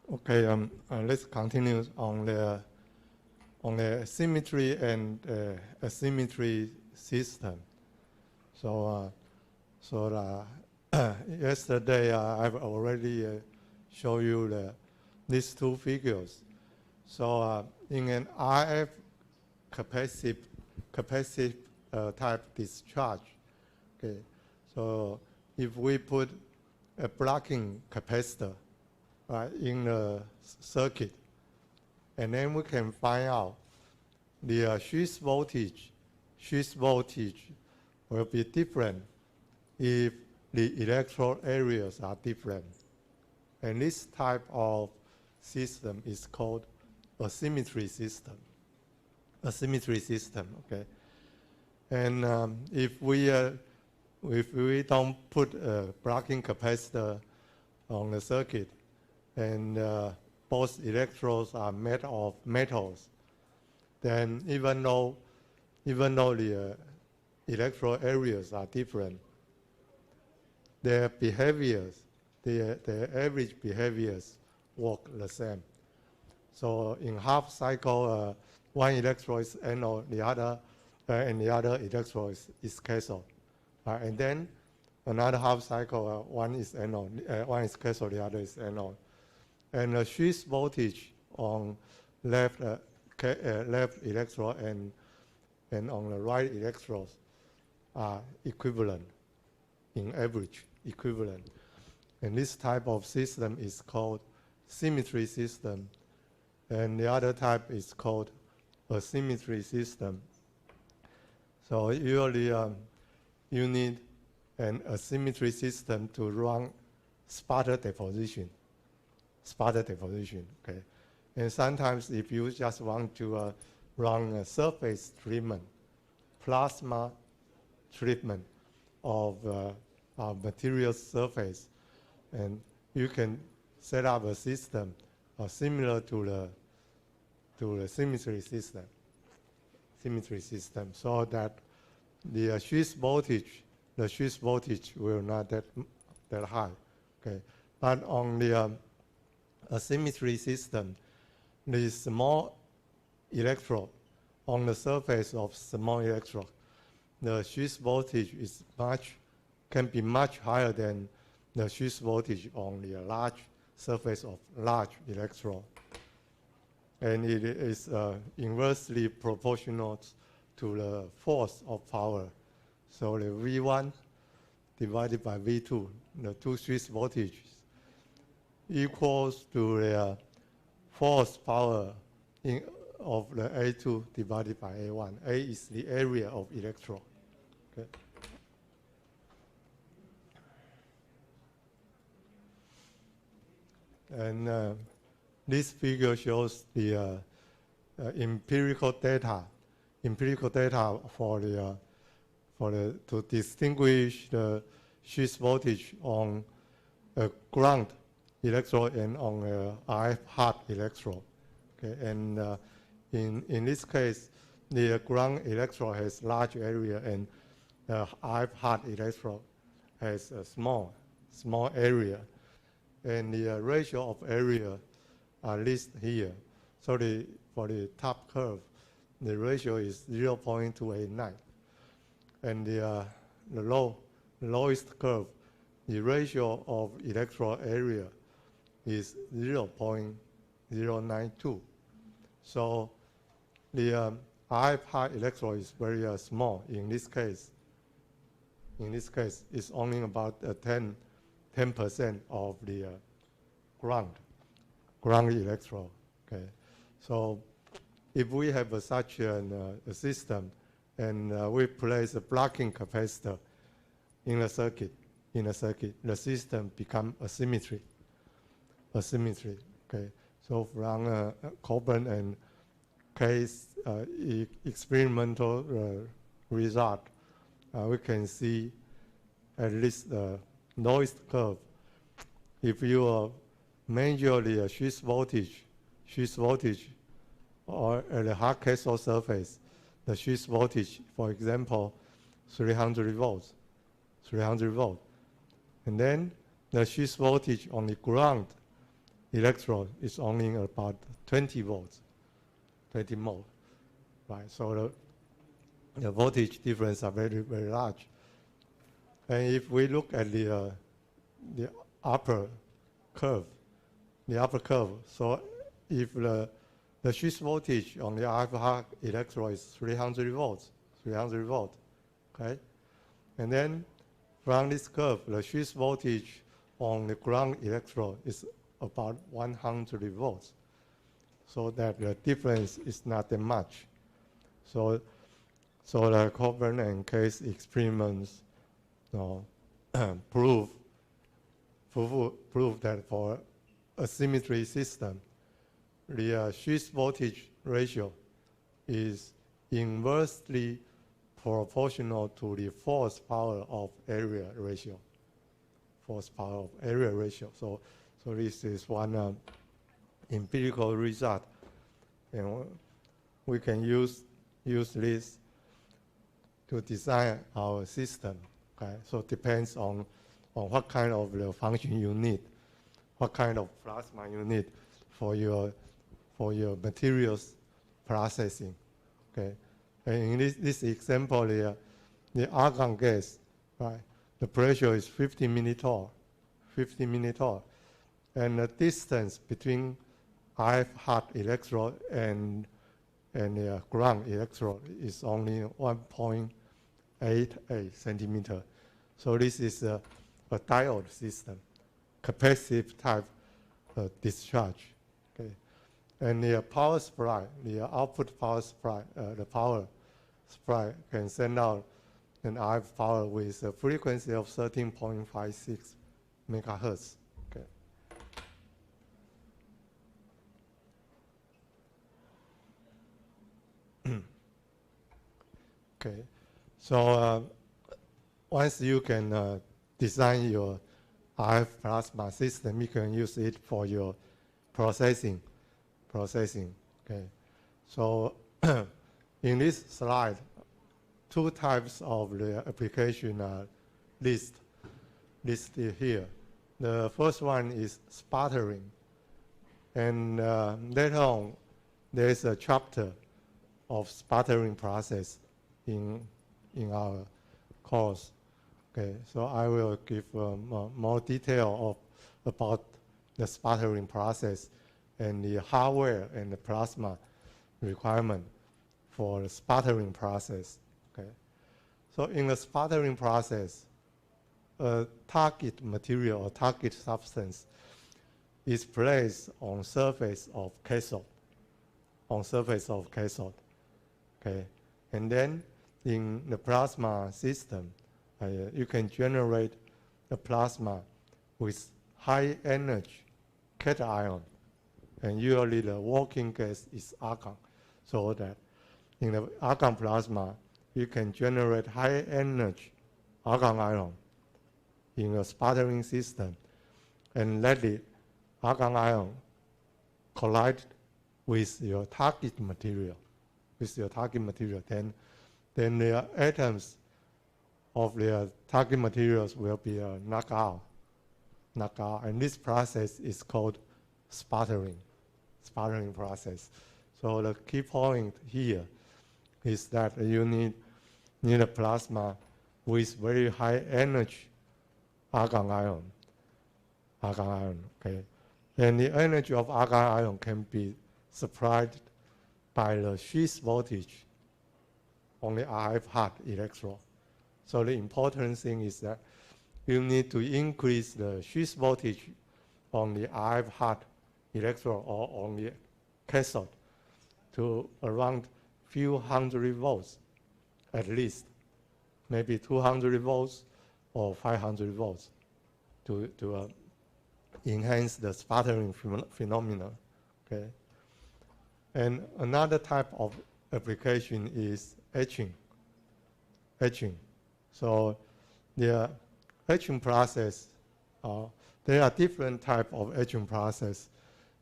Okay, let's continue on the symmetry and asymmetry system. So, yesterday I've already shown you these two figures. So, in an RF capacitive type discharge, okay. So, if we put a blocking capacitor in the circuit, and then we can find out the switch voltage will be different if the electrode areas are different. And this type of system is called a symmetry system. A symmetry system, okay. And if we don't put a blocking capacitor on the circuit, and both electrodes are made of metals, then even though the electrode areas are different, their behaviors, their average behaviors work the same. So in half cycle, one electrode is anode, and the other electrode is cathode. And then another half cycle, one is anode, one is cathode, the other is anode. And the switch voltage on left electrode and on the right electrodes are equivalent, in average equivalent. And this type of system is called symmetry system. And the other type is called asymmetry system. So usually you need an asymmetry system to run sputter deposition. Okay. And sometimes if you just want to run a surface treatment, plasma treatment of material surface, and you can set up a system similar to the symmetry system, so that the switch voltage will not that high. Okay. But on the asymmetry system, the small electrode on the surface of small electrode, the switch voltage can be much higher than the switch voltage on the large surface of large electrode. And it is inversely proportional to the force of power. So the V1 divided by V2, the two switch voltages, equals to the force power of the A2 divided by A1. A is the area of electrode. Okay. And this figure shows the empirical data to distinguish the switch voltage on a ground electrode and on a RF hot electrode. Okay, and in this case, the ground electrode has large area, and the RF hot electrode has a small area, and the ratio of area are listed here. So for the top curve, the ratio is 0.289, and the lowest curve, the ratio of electrode area is 0.092. So the RF high electrode is very small. In this case, it's only about 10% of the ground electrode. Okay, so if we have such a system, and we place a blocking capacitor in a circuit, the system becomes asymmetry. Okay. So from Coburn and K's experimental result, we can see at least the lowest curve. If you measure the switch voltage, or at the hot cathode surface, the switch voltage, for example, 300 volts, and then the switch voltage on the ground electrode is only about 20 volts, 20 mole, right? So the voltage difference are very, very large. And if we look at the upper curve, so if the switch voltage on the RF hard electrode is 300 volts, okay? And then from this curve, the switch voltage on the ground electrode is about 100 volts. So that the difference is not that much. So the Coburn and Case experiments prove that for a symmetry system, the switch voltage ratio is inversely proportional to the force power of area ratio. So this is one empirical result, and we can use this to design our system. Okay, so it depends on what kind of the function you need, what kind of plasma you need for your materials processing. Okay, and in this example here, the argon gas, right? The pressure is 50 millitorr, and the distance between RF hard electrode and the ground electrode is only 1.88 centimeter. So this is a diode system, capacitive type discharge. Okay, and the power supply, the output power supply, the power supply can send out an RF power with a frequency of 13.56 megahertz. Okay. Okay, so once you can design your RF plasma system, you can use it for your processing. Okay, so in this slide, two types of the application are listed here. The first one is sputtering, and later on, there is a chapter of sputtering process in our course. Okay, so I will give more detail about the sputtering process and the hardware and the plasma requirement for the sputtering process. Okay, so in the sputtering process, a target material or target substance is placed on surface of cathode. Okay, and then in the plasma system, you can generate a plasma with high energy cation, and usually the working gas is argon, so that in the argon plasma, you can generate high energy argon ion in a sputtering system, and let the argon ion collide with your target material. Then the atoms of the target materials will be knocked out, and this process is called sputtering process. So the key point here is that you need a plasma with very high energy argon ion. Okay, and the energy of argon ion can be supplied by the switch voltage on the RF hard electrode. So the important thing is that you need to increase the switch voltage on the RF hard electrode or on the cathode to around few hundred volts at least, maybe 200 volts or 500 volts to enhance the sputtering phenomenon. Okay, and another type of application is etching. So the etching process, there are different types of etching process,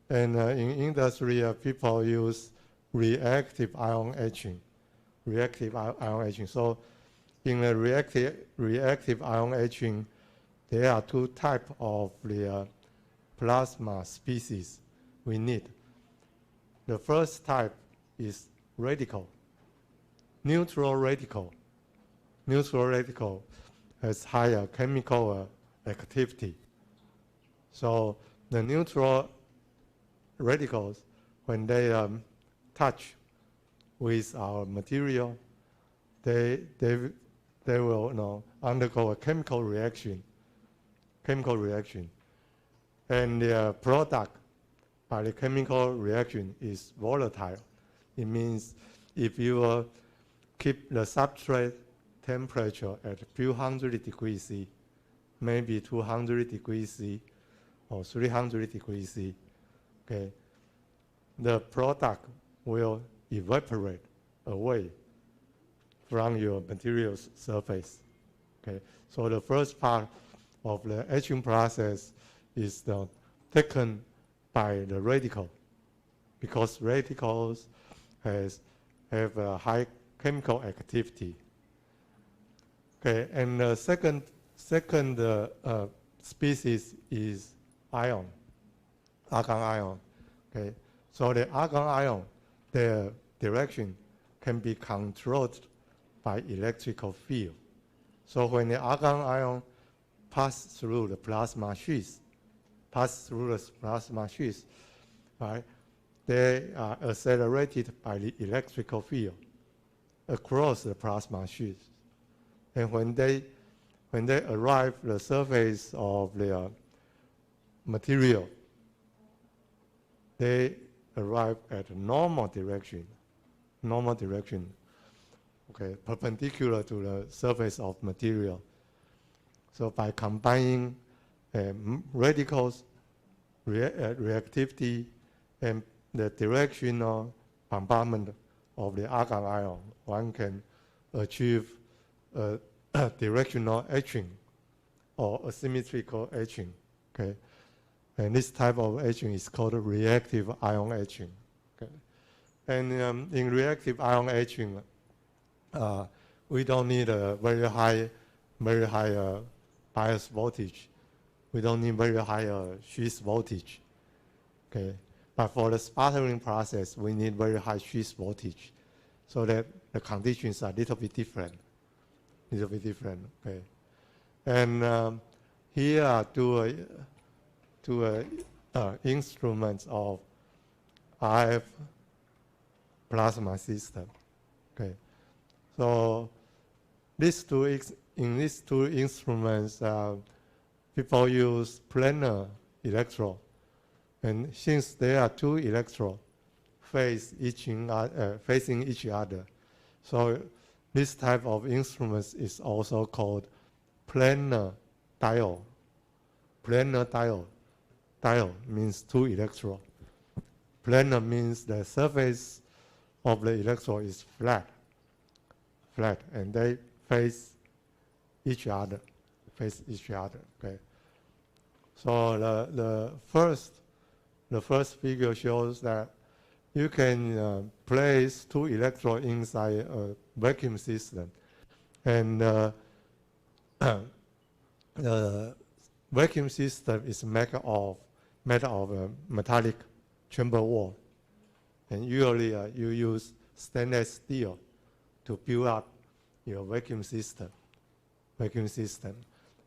and in industry, people use reactive ion etching. So in the reactive ion etching, there are two types of the plasma species we need. The first type is radical, neutral radical. Neutral radical has higher chemical activity. So the neutral radicals, when they touch with our material, they will undergo a chemical reaction. And the product by the chemical reaction is volatile. It means if you keep the substrate temperature at a few hundred degrees C, maybe 200 degrees C or 300 degrees C, okay, the product will evaporate away from your material's surface. Okay, so the first part of the etching process is taken by the radical, because radicals have a high chemical activity. Okay, and the second species is ion, argon ion. Okay, so the argon ion, the direction can be controlled by electrical field. So when the argon ion pass through the plasma sheath, right, they are accelerated by the electrical field across the plasma sheath. And when they arrive the surface of the material, they arrive at a normal direction, okay, perpendicular to the surface of material. So by combining radicals, reactivity, and the directional bombardment of the argon ion, one can achieve directional etching or asymmetrical etching. Okay, and this type of etching is called reactive ion etching. Okay, and in reactive ion etching, we don't need a very high bias voltage. We don't need very high sheath voltage. Okay, but for the sputtering process, we need very high sheath voltage, so that the conditions are a little bit different. Okay, and here are two instruments of RF plasma system. Okay, so in these two instruments, people use planar electrode, and since there are two electrodes facing each other, so this type of instruments is also called planar diode. Planar diode. Diode means two electrodes. Planar means the surface of the electrode is flat, and they face each other. Okay. So the first figure shows that you can place two electrodes inside a vacuum system, and the vacuum system is made of a metallic chamber wall, and usually you use stainless steel to build up your vacuum system.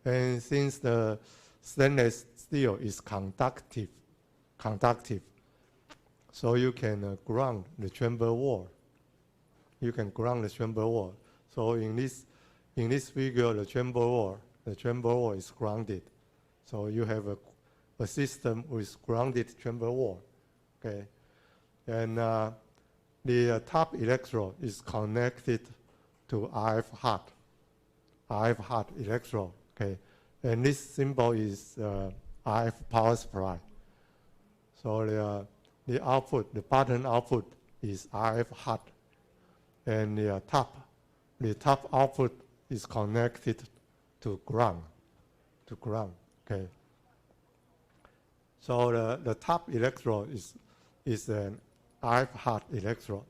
And since the stainless steel is conductive, so you can ground the chamber wall. So in this figure, the chamber wall is grounded. So you have a system with grounded chamber wall. Okay, and the top electrode is connected to RF hot electrode. Okay, and this symbol is RF power supply. So the output, the bottom output is RF hot, and the top output is connected to ground. Okay. So the top electrode is an RF hot electrode,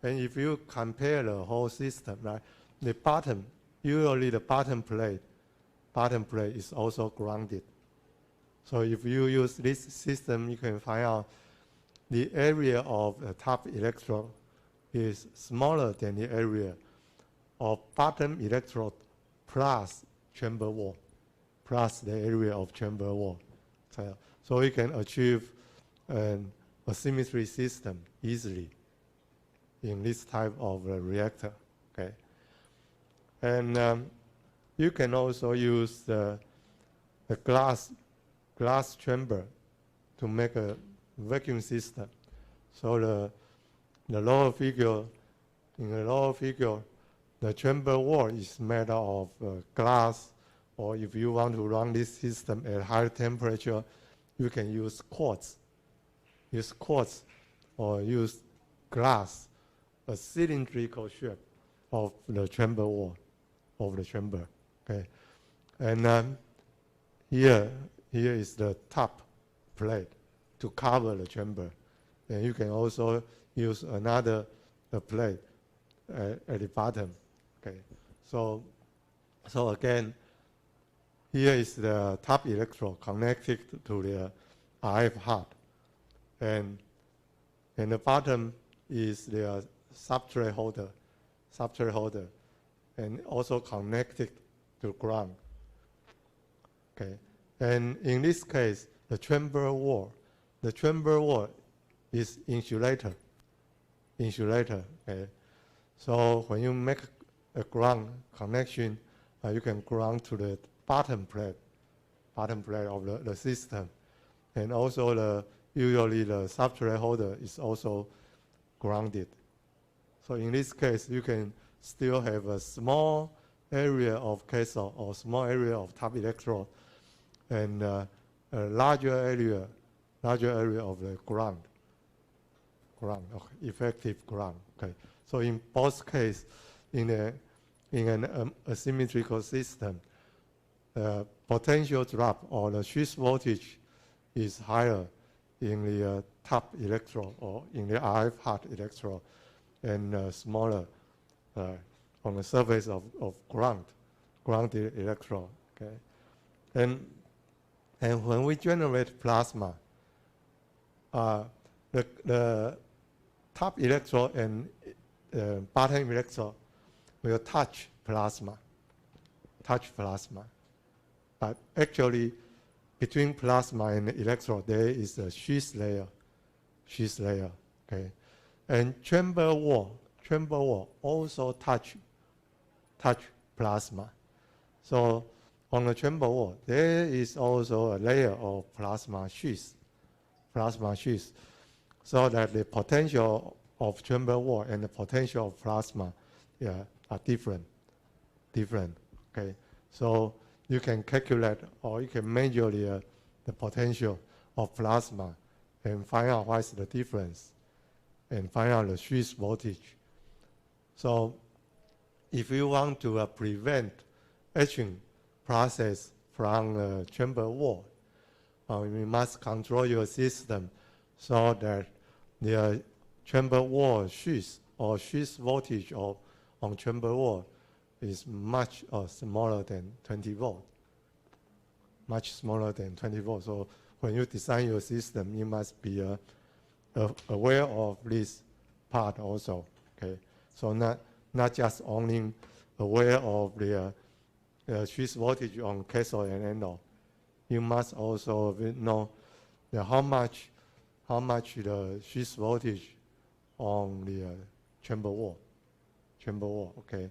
and if you compare the whole system, right, usually the bottom plate is also grounded. So if you use this system, you can find out the area of the top electrode is smaller than the area of bottom electrode plus chamber wall, plus the area of chamber wall. So we can achieve an asymmetry system easily in this type of reactor. Okay, and you can also use the glass chamber to make a vacuum system. So the lower figure, in the lower figure, the chamber wall is made of glass, or if you want to run this system at high temperature, you can use quartz. Use quartz or use glass, a cylindrical shape of the chamber wall of the chamber. Okay, and here is the top plate to cover the chamber. And you can also use another plate at the bottom. Okay, so again, here is the top electrode connected to the RF heart, and the bottom is the substrate holder, and also connected to ground. Okay, and in this case, the chamber wall is insulator. Okay, so when you make a ground connection, you can ground to the bottom plate of the system, and also usually the substrate holder is also grounded. So in this case, you can still have a small area of cathode or small area of top electrode, and a larger area of the ground, effective ground. Okay. So in both cases, in an asymmetrical system, potential drop or the switch voltage is higher in the top electrode or in the RF heart electrode, and smaller on the surface of grounded electrode. Okay, and when we generate plasma, the top electrode and bottom electrode will touch plasma. But actually, between plasma and the electrode, there is a sheath layer. Okay, and chamber wall also touch plasma. So on the chamber wall, there is also a layer of plasma sheath, so that the potential of chamber wall and the potential of plasma are different. Okay, so you can calculate or you can measure the potential of plasma and find out what's the difference and find out the switch voltage. So if you want to prevent etching process from the chamber wall, you must control your system so that the chamber wall switch or switch voltage on chamber wall is much smaller than 20 volts. Much smaller than 20 volts. So when you design your system, you must be aware of this part also. Okay, so not just only aware of the switch voltage on cathode and anode. You must also know how much the switch voltage on the chamber wall. Okay,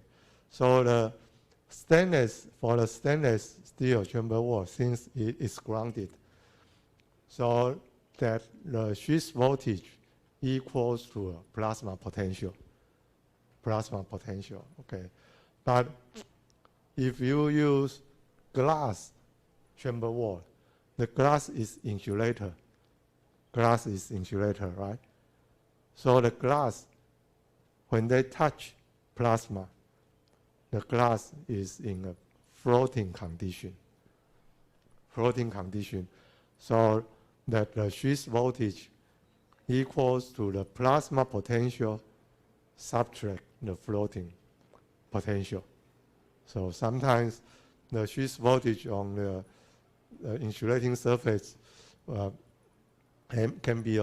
so the stainless steel chamber wall, since it is grounded, so that the switch voltage equals to a plasma potential. Okay, but if you use glass chamber wall, the glass is insulator. Right? So the glass, when they touch plasma, the glass is in a floating condition. So that the switch voltage equals to the plasma potential subtract the floating potential. So sometimes the switch voltage on insulating surface can be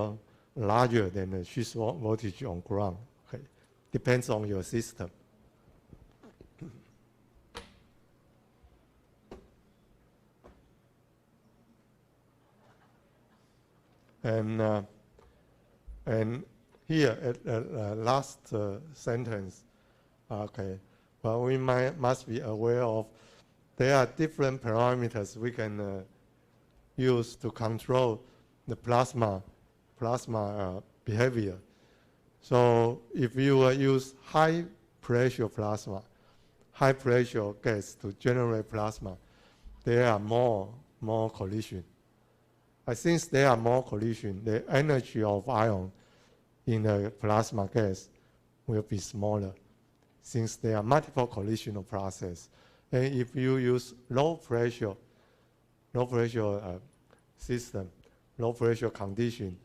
larger than the switch voltage on ground. Okay. Depends on your system. And here at the last sentence, okay, well, we must be aware of there are different parameters we can use to control the plasma behavior. So if you use high pressure plasma, high pressure gas to generate plasma, there are more collision. Since there are more collision, the energy of ion in the plasma gas will be smaller, since there are multiple collisional process. And if you use low pressure system, low pressure condition,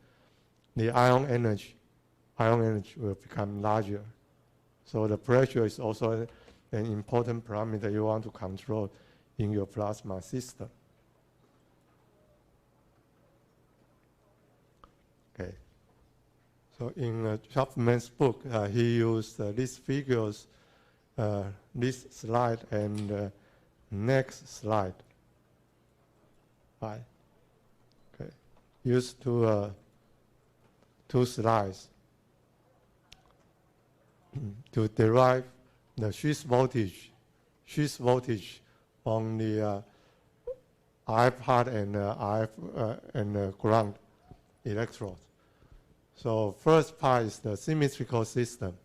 the ion energy will become larger. So the pressure is also an important parameter you want to control in your plasma system. Okay. So in Chapman's book, he used these figures, this slide and next slide. Right. Okay. Used two slides to derive the switch voltage on the RF part and RF and ground electrodes. So first part is the symmetrical system.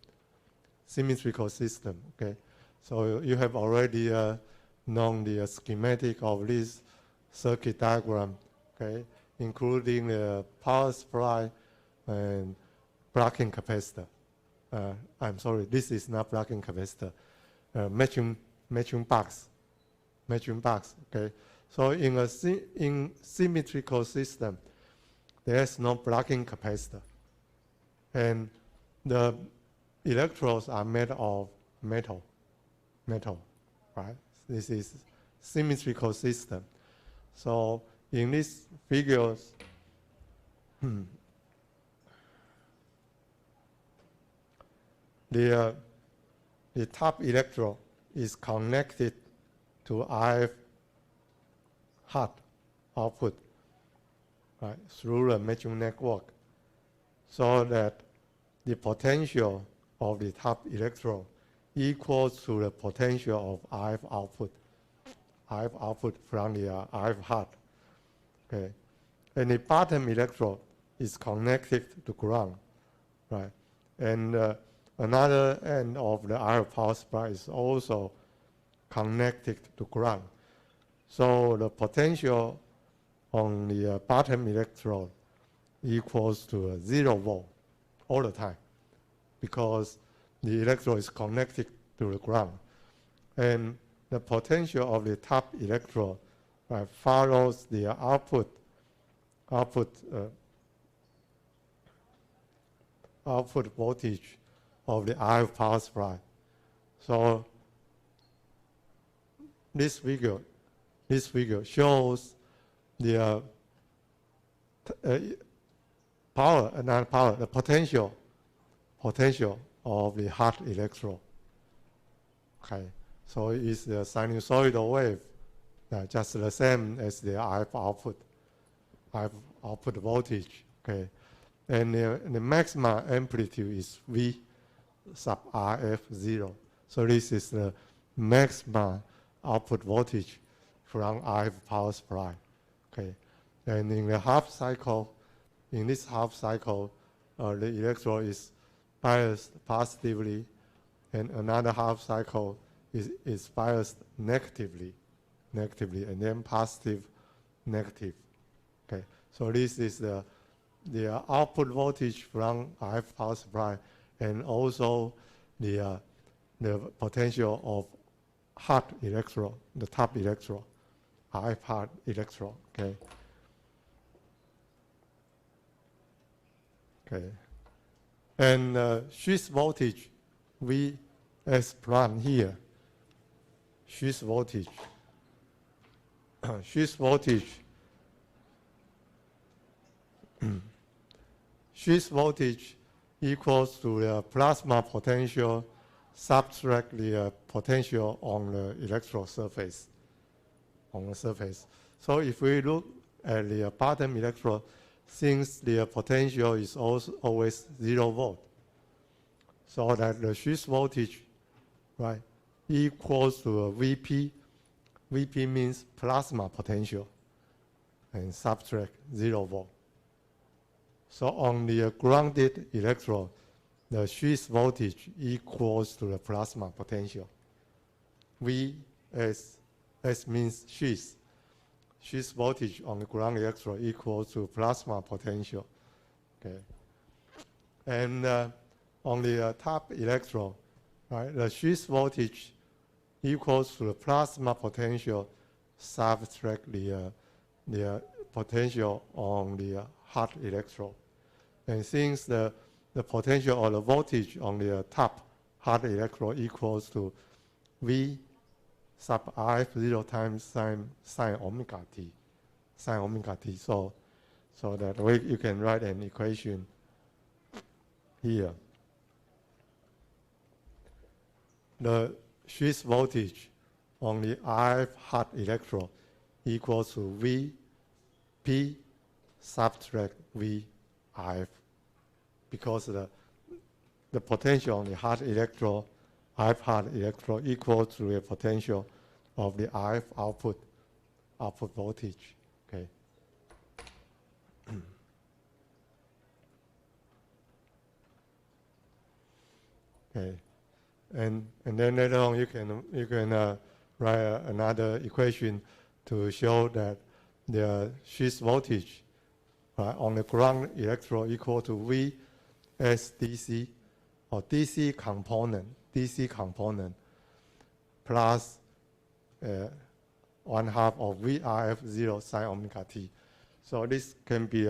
Okay. So you have already known the schematic of this circuit diagram, okay, including the power supply and blocking capacitor. I'm sorry, this is not blocking capacitor. Matching box. Okay. So in symmetrical system, there's no blocking capacitor, and the electrodes are made of metal, right? This is symmetrical system. So in these figures, the top electrode is connected to RF hot output, right, through the matching network, so that the potential of the top electrode equals to the potential of RF output from the RF hot. Okay, and the bottom electrode is connected to ground, right, and another end of the RF power supply is also connected to ground. So the potential on the bottom electrode equals to 0 volt all the time, because the electrode is connected to the ground. And the potential of the top electrode follows the output voltage of the RF power supply. So this figure shows the the potential of the hot electrode. Okay, so it's the sinusoidal wave, just the same as the RF output voltage. Okay, and the maximum amplitude is V sub RF 0. So this is the maximum output voltage from RF power supply. Okay, and in the half cycle, the electrode is biased positively, and another half cycle is biased negatively, and then positive, negative. Okay, so this is the output voltage from RF power supply, and also the potential of hot electrode, the top electrode, RF hot electrode. Okay. Okay. And switch voltage, we as planned here, switch voltage switch voltage switch voltage equals to the plasma potential subtract the potential on the electrode surface. So if we look at the bottom electrode, since the potential is also always 0 volt, so that the switch voltage, right, equals to a VP. VP means plasma potential, and subtract 0 volt. So on the grounded electrode, the switch voltage equals to the plasma potential. S means switch. Switch voltage on the ground electrode equals to plasma potential. Okay. And on the top electrode, right, the switch voltage equals to the plasma potential subtract the potential on the hot electrode. And since the potential or the voltage on the top hot electrode equals to V sub RF0 times sine omega t. So that way you can write an equation here. The switch voltage on the RF hot electrode equals to VP subtract V RF, because the potential on the hot electrode, RF hot electrode, equal to the potential of the RF output voltage. Okay. Okay. And then later on you can write another equation to show that the switch voltage on the ground electrode equal to VSDC, or DC component plus 1/2 of VRF0 sine omega t. So this can be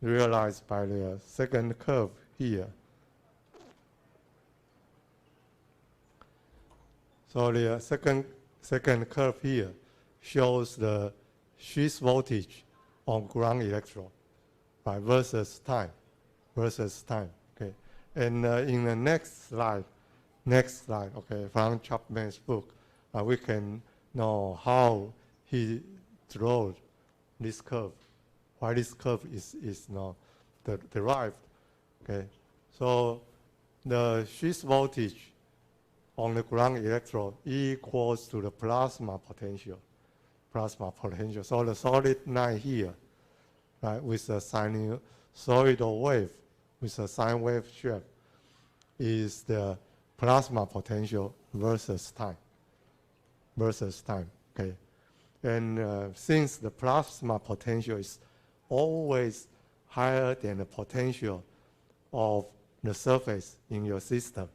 realized by the second curve here. So the second curve here shows the switch voltage on ground electrode versus time. Okay, and in the next slide, okay, from Chapman's book, we can know how he drew this curve, why this curve is now derived. Okay, so the switch voltage on the ground electrode equals to the plasma potential. So the solid line here, right, with a sinusoidal wave, with a sine wave shape, is the plasma potential versus time. Okay, and since the plasma potential is always higher than the potential of the surface in your system,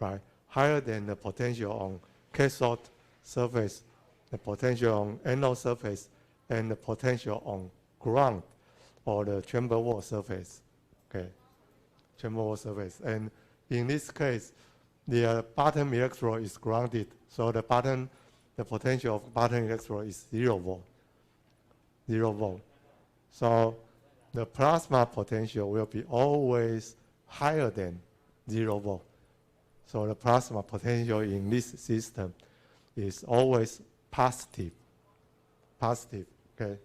right? Higher than the potential on cathode surface, the potential on anode surface, and the potential on ground or the chamber wall surface. Okay, chamber wall surface. And in this case, the bottom electrode is grounded, so the potential of bottom electrode is 0 volt. 0 volt. So the plasma potential will be always higher than 0 volt. So the plasma potential in this system is always positive. Okay.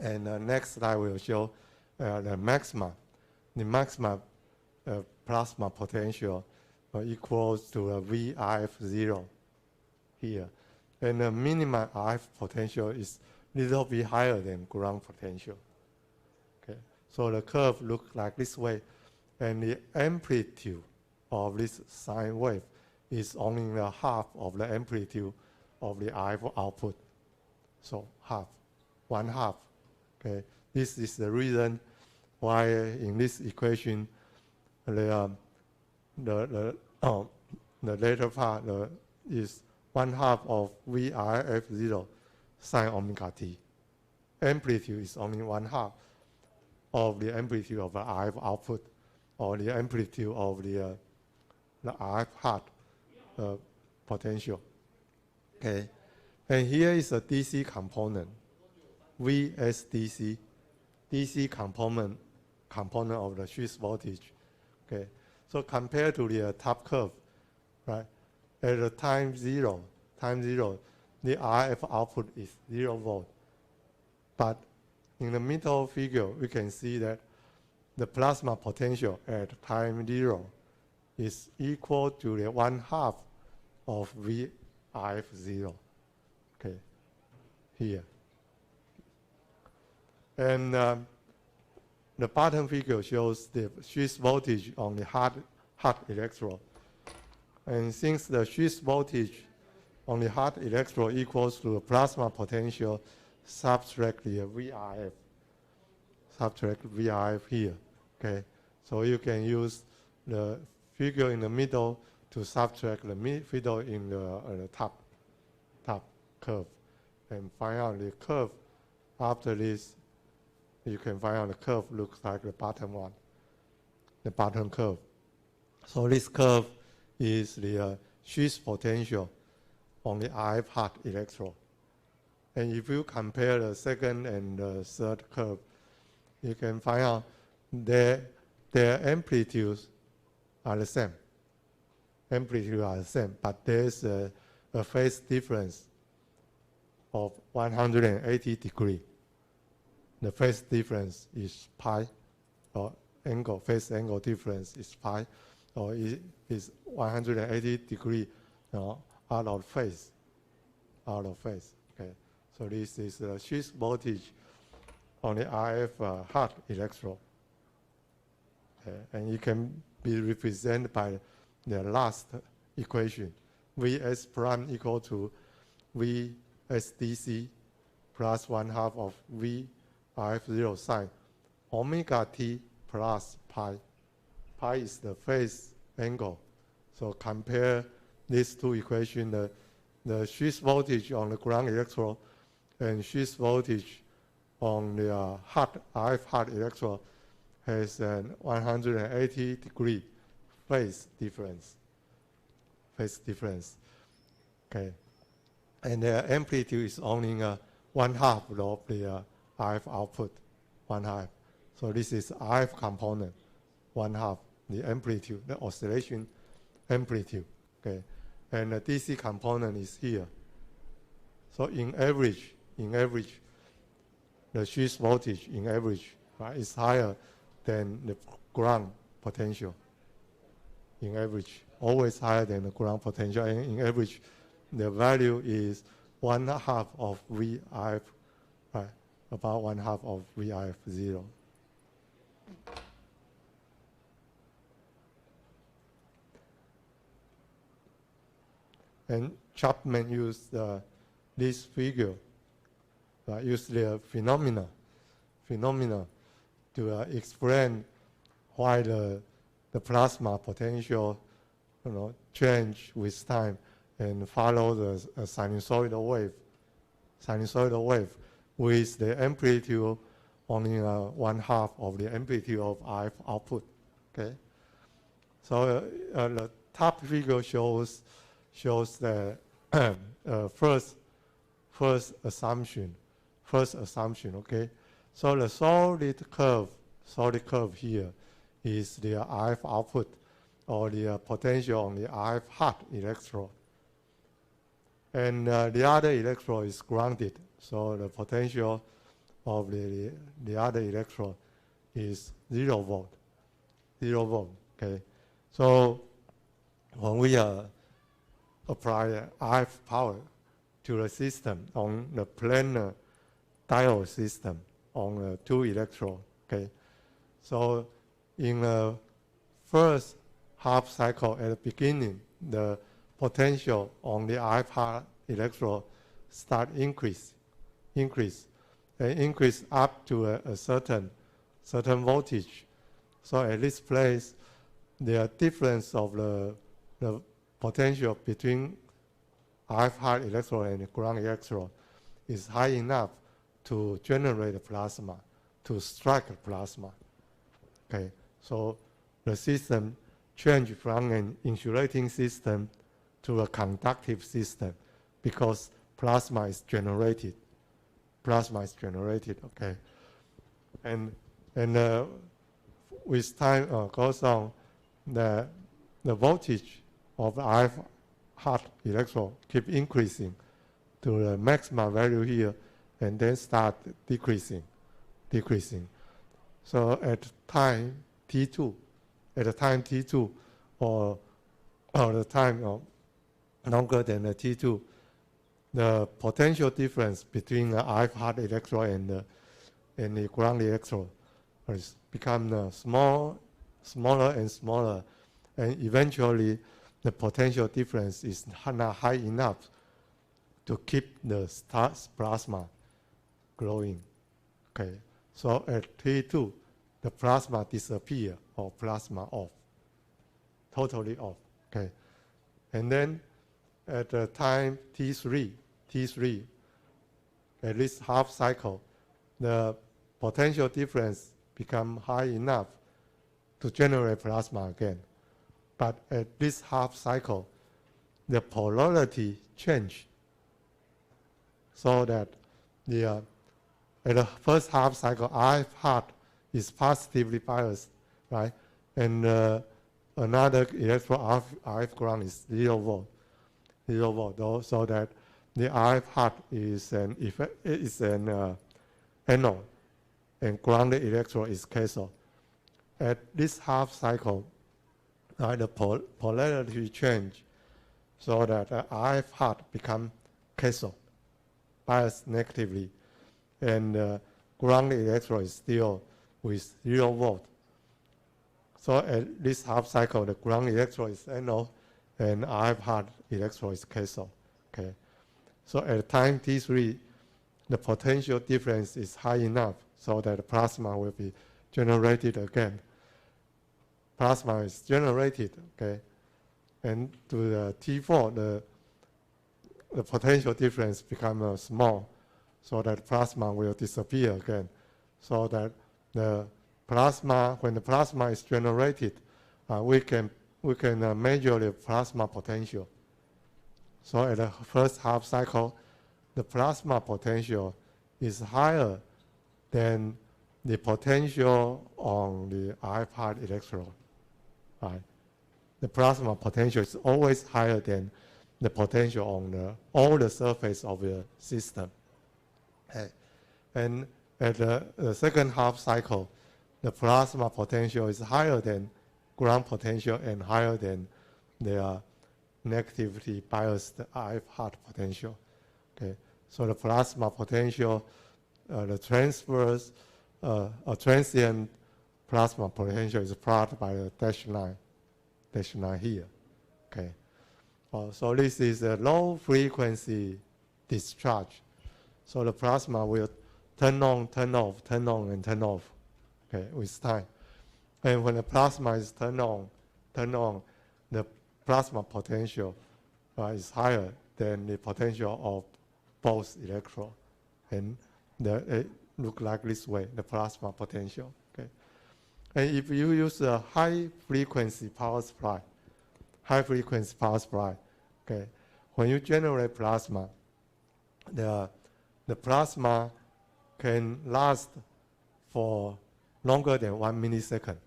And next slide will show the maxima. The maximum plasma potential equals to a VRF0 here. And the minimum RF potential is a little bit higher than ground potential. Okay. So the curve looks like this way. And the amplitude of this sine wave is only the half of the amplitude of the RF output. So half, 1/2. Okay, this is the reason why in this equation the later part is 1/2 of VRF0 sine omega t. Amplitude is only 1/2 of the amplitude of the RF output, or the amplitude of the RF hot potential. Okay, And here is a DC component, VSDC, DC component of the switch voltage. Okay, so compared to the top curve, right? At the time zero, the RF output is 0 volt. But in the middle figure, we can see that the plasma potential at time 0 is equal to the 1/2 of VRF0. Okay, here. And the bottom figure shows the switch voltage on the hot electrode. And since the switch voltage on the hot electrode equals to the plasma potential, subtract the VRF. Subtract VRF here. Okay, so you can use the figure in the middle to subtract the figure in the top curve, and find out the curve. After this, you can find out the curve looks like the bottom one, the bottom curve. So this curve is the switch potential on the RF hot electrode. And if you compare the second and the third curve, you can find out their amplitudes are the same. Amplitude are the same, but there's a phase difference of 180 degrees. The phase difference is pi, or phase angle difference is pi, or it is 180 degrees out of phase. Okay, so this is the switch voltage on the RF hot electrode. And it can be represented by the last equation. Vs prime equal to VSDC plus 1/2 of VRF0 sine omega t plus pi. Pi is the phase angle. So compare these two equations, the switch voltage on the ground electrode and switch voltage on the RF hot electrode has an 180 degree phase difference. Okay, and the amplitude is only 1/2 of the RF output, 1/2. So this is RF component, 1/2 the amplitude, the oscillation amplitude. Okay, and the DC component is here. So in average, the switch voltage in average, right, is higher than the ground potential. In average, always higher than the ground potential. And in average, the value is 1/2 of VRF, right? About 1/2 of VRF0. And Chapman used this figure, used the phenomena to explain why the plasma potential, change with time and follow the sinusoidal wave with the amplitude only 1/2 of the amplitude of RF output. Okay, so the top figure shows the first assumption. Okay, so the solid curve here is the RF output, or the potential on the RF hot electrode. And the other electrode is grounded, so the potential of the other electrode is 0 volt. 0 volt, okay? So when we apply RF power to the system on the planar diode system on the 2 electrodes, okay? So in the first half cycle at the beginning, the potential on the RF hot electrode start increase up to a certain voltage. So at this place, the difference of the potential between RF hot electrode and the ground electrode is high enough to generate a plasma, to strike a plasma. Okay, so the system changed from an insulating system to a conductive system because plasma is generated. Plasma is generated, okay. And with time goes on, the voltage of the RF hot electrode keep increasing to the maximum value here, and then start decreasing. So at time T2, or the time longer than the T2, the potential difference between the RF hot electrode and the ground electrode has become smaller and smaller, and eventually the potential difference is not high enough to keep the plasma growing. Okay, so at T2, the plasma disappear or plasma off, totally off. Okay, and then at the time T3, at least half cycle, the potential difference become high enough to generate plasma again. But at this half cycle, the polarity change, so that at the first half cycle, RF hot is positively biased, right? And another electron RF ground is 0 volt, so that the RF hot is an anode, and grounded electrode is cathode. At this half cycle, the polarity change, so that RF hot become cathode, biased negatively, and grounded electrode is still with 0 volt. So at this half cycle, the ground electrode is anode, and RF hot electrode is cathode. Okay. So at time T3, the potential difference is high enough so that the plasma will be generated again. Plasma is generated, okay, and to the T4, the potential difference becomes small, so that plasma will disappear again, so that the plasma, when the plasma is generated, we can measure the plasma potential. So at the first half cycle, the plasma potential is higher than the potential on the RF hot electrode. Right? The plasma potential is always higher than the potential on all the surface of the system. Okay. And at the second half cycle, the plasma potential is higher than ground potential and higher than the negativity biased RF hot potential. Okay. So the plasma potential, the transverse, transient plasma potential is plotted by the dashed line here. Okay. So this is a low frequency discharge. So the plasma will turn on, turn off, turn on, and turn off, okay, with time. And when the plasma is turned on, the plasma potential is higher than the potential of both electrodes. And it looks like this way, the plasma potential. Okay. And if you use a high frequency power supply, okay, when you generate plasma, the plasma can last for longer than 1 millisecond.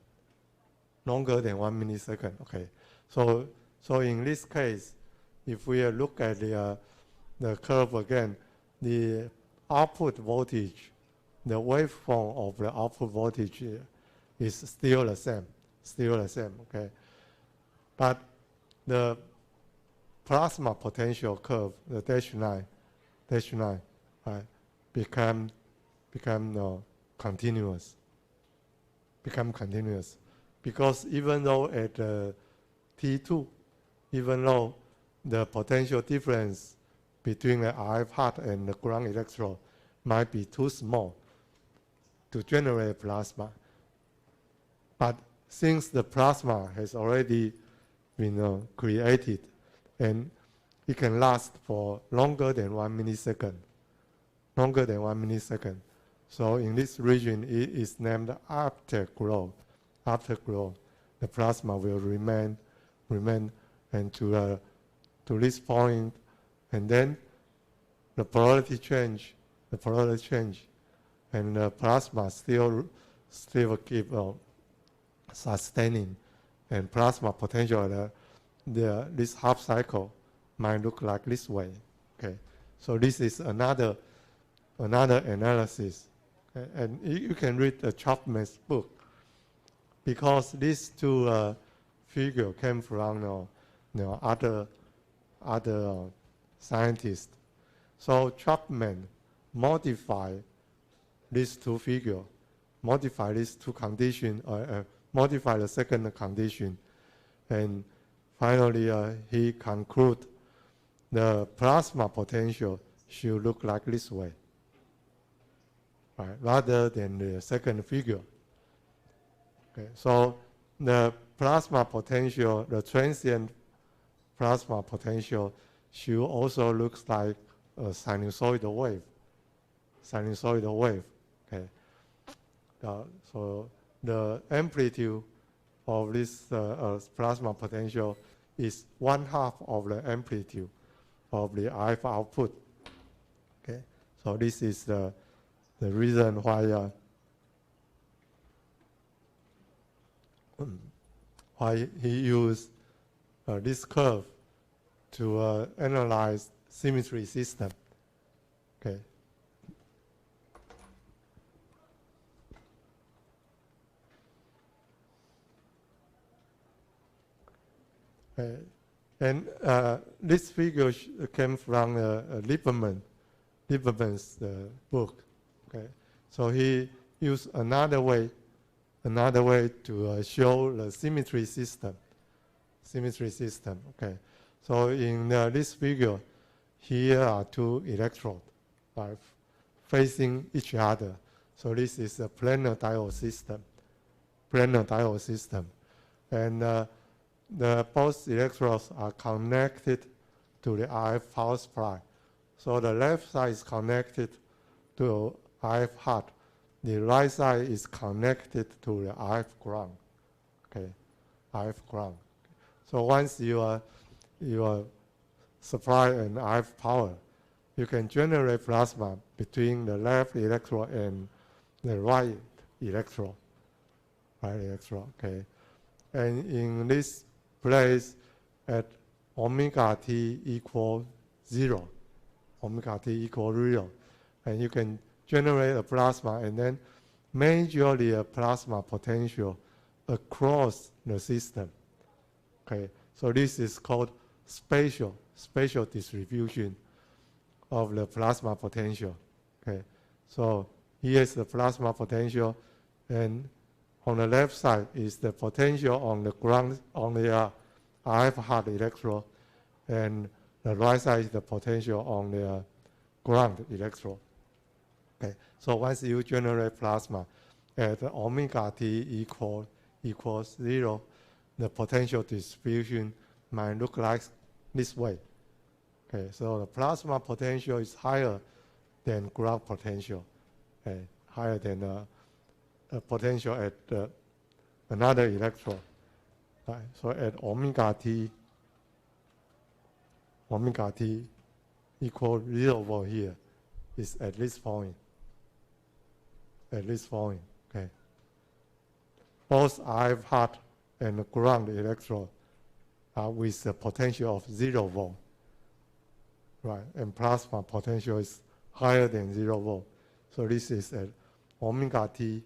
Okay. So in this case, if we look at the curve again, the output voltage, the waveform of the output voltage is still the same, okay? But the plasma potential curve, the dashed line, right, become continuous. Because even though at T2, even though the potential difference between the RF hot and the ground electrode might be too small to generate plasma, but since the plasma has already been created and it can last for longer than 1 millisecond, so in this region it is named afterglow. The plasma will remain and to this point, and then the polarity change, and the plasma still keep sustaining, and plasma potential this half cycle might look like this way. Okay, so this is another analysis, and you can read the Chapman's book, because these two figures came from other scientists. So Chapman modified these two figures, modify these two conditions, modify the second condition, and finally he concluded the plasma potential should look like this way, right, rather than the second figure. Okay, so the plasma potential, the transient plasma potential, should also look like a sinusoidal wave. Okay. So the amplitude of this plasma potential is 1/2 of the amplitude of the RF output. Okay. So this is the reason why he used this curve to analyze symmetry system. Okay. And this figure came from Lieberman's book. Okay, so he used another way to show the symmetry system. Okay, so in this figure, here are two electrodes facing each other. So this is a planar diode system, and the both electrodes are connected to the RF power supply. So the left side is connected to RF hat. The right side is connected to the RF ground. Okay, RF ground. So once you supply an RF power, you can generate plasma between the left electrode and the right electrode. Okay, and in this place at omega t equals 0, and you can generate a plasma and then measure the plasma potential across the system. Okay, so this is called spatial distribution of the plasma potential. Okay, so here's the plasma potential, and on the left side is the potential on the ground, on the RF hat electrode, and the right side is the potential on the ground electrode. Okay, so once you generate plasma at omega t equals 0, the potential distribution might look like this way. Okay, so the plasma potential is higher than ground potential, okay, higher than the potential at another electrode. Right. So at omega t equals 0 volt here is at this point. Okay. Both RF hat and the ground electrode are with a potential of 0 volt. Right, and plasma potential is higher than 0 volt. So this is at omega t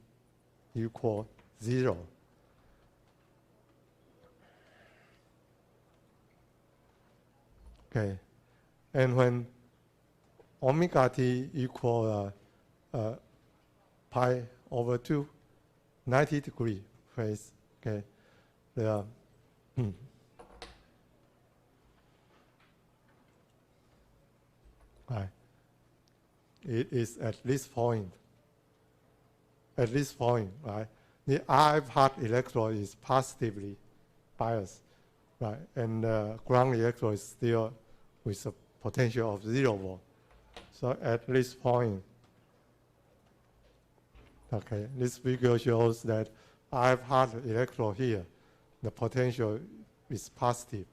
equals 0. Okay, and when omega t equals pi over 2, 90-degree phase, okay, right. It is at this point. Right, the RF hat electrode is positively biased, right, and the ground electrode is still with a potential of 0 volt. So at this point, okay, this figure shows that RF hat electrode here, the potential is positive,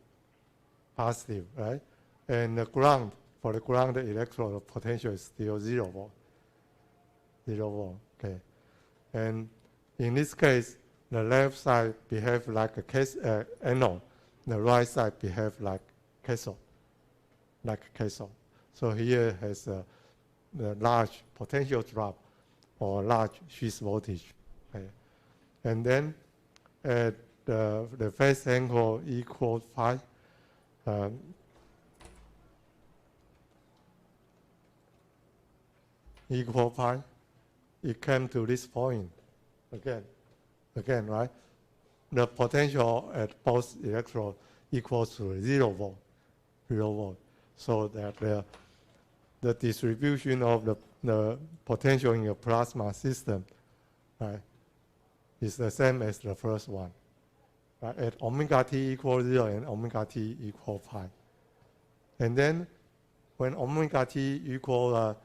right, and the ground for the ground electrode, the potential is still 0 volt. 0 volt, okay. And in this case, the left side behave like a anode. The right side behave like cathode. So here has a large potential drop or large switch voltage. Okay. And then at the phase angle equals pi, it came to this point again, right? The potential at both electrodes equals to 0 volt. So that the distribution of the potential in a plasma system, right, is the same as the first one. Right? At omega t equals 0 and omega t equals pi. And then when omega t equals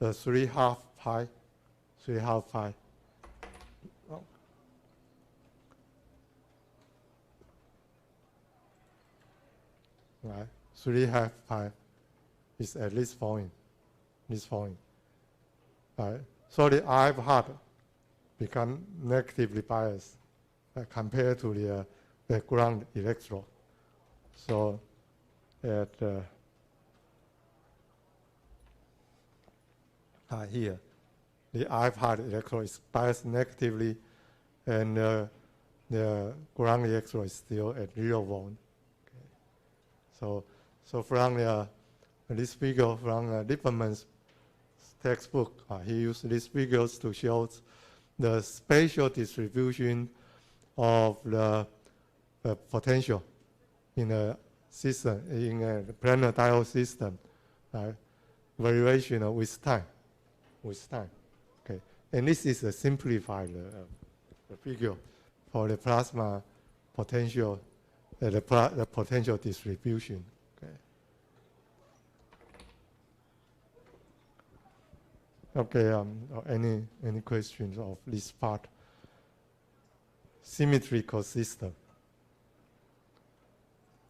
3/2 pi, right? 3/2 pi is at this point. Right? So the RF hat become negatively biased compared to the ground electrode. So at here, the RF hat electrode is biased negatively, and the ground electrode is still at 0 volt. Okay. So from this figure from Lippmann's textbook, he used these figures to show the spatial distribution of the potential in a system, in a planar diode system, right? Variation with time. Okay. And this is a simplified figure for the plasma potential, the potential distribution. Okay. Any questions of this part? Symmetrical system.